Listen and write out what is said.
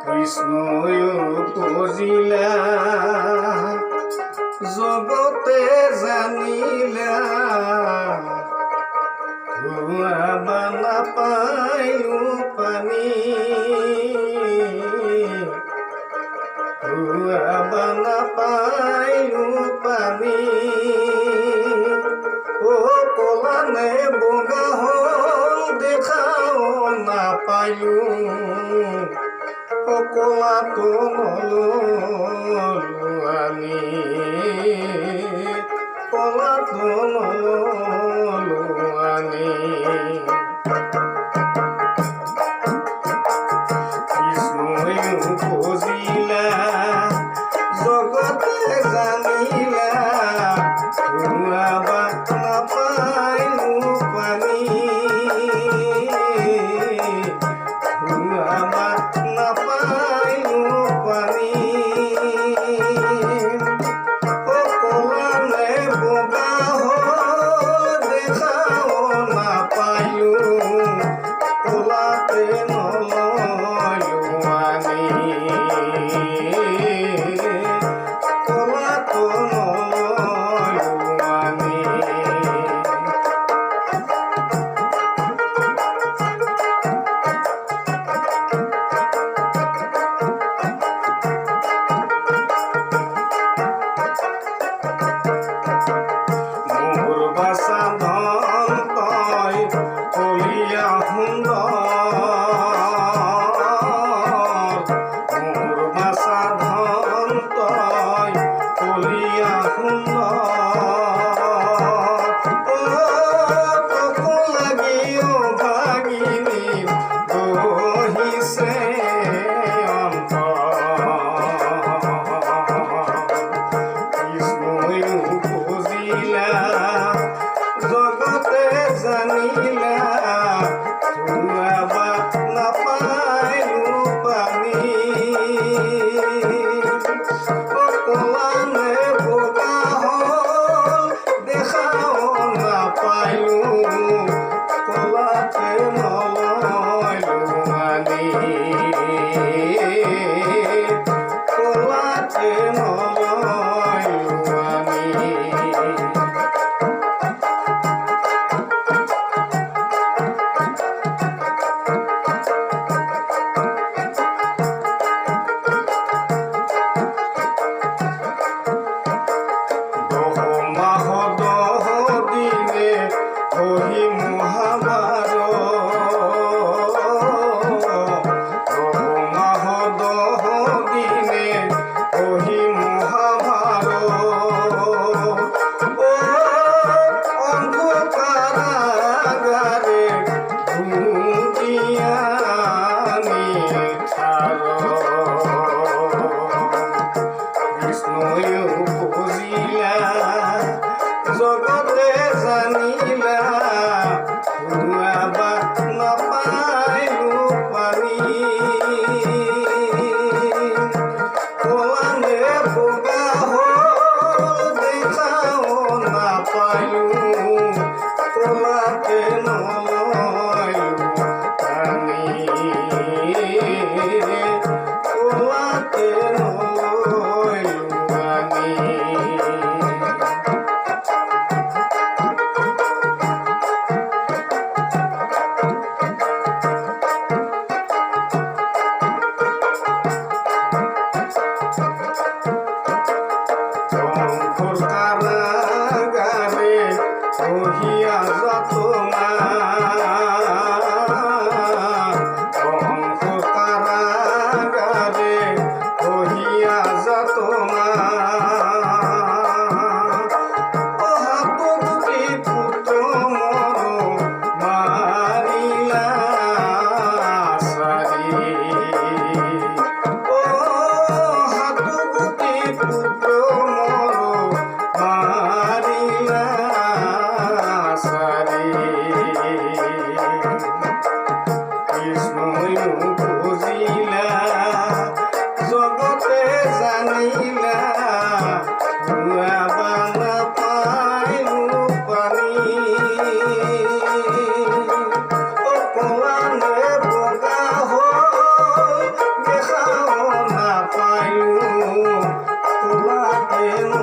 কৃষ্ণয় বুজিলা জগতে জানিলা ধোঁৱা নাপায়ো পানী ধোঁৱা নাপায়ো পানী ও কলানে বগা হল দেখাও নাপায়ো কলাটো নললো আমি কলাটো নললো আমি কৃষ্ণই বুজিলা জগতে জানিলা ধোঁৱা নাপায়ো পানী ধোঁৱা নাপায়ো পানী কলানে বগা হল দেখাও নাপায়ো কলাতে নললো আনি কলাটো নললো আনি বাসা ধন তই কলিয়া সুন্দর মোর বাসা ধন তই কলিয়া সুন্দর তোক লাগিও ভাগিনী বহিছে কৃষ্ণই বুজিলা জগতে জানিলা ধোঁৱা নাপায়ো পানী কলানে বগা হল দেখাও নাপায়ো কলাতে নললো আনি কলাতে নললো আনি ওহি মহাভারত মাহ দহ দিনে ওহি মহাভারত ও অন্ধকারাগারে ভুগিয়ানি ছাড় কৃষ্ণই বুজিলা জগতে জানিলা ধোঁৱা নাপায়ো পানী কলানে বগা হল দেখাও নাপায়ো কলাতে নললো পানী কলাতে নললো পানী তোলা কেন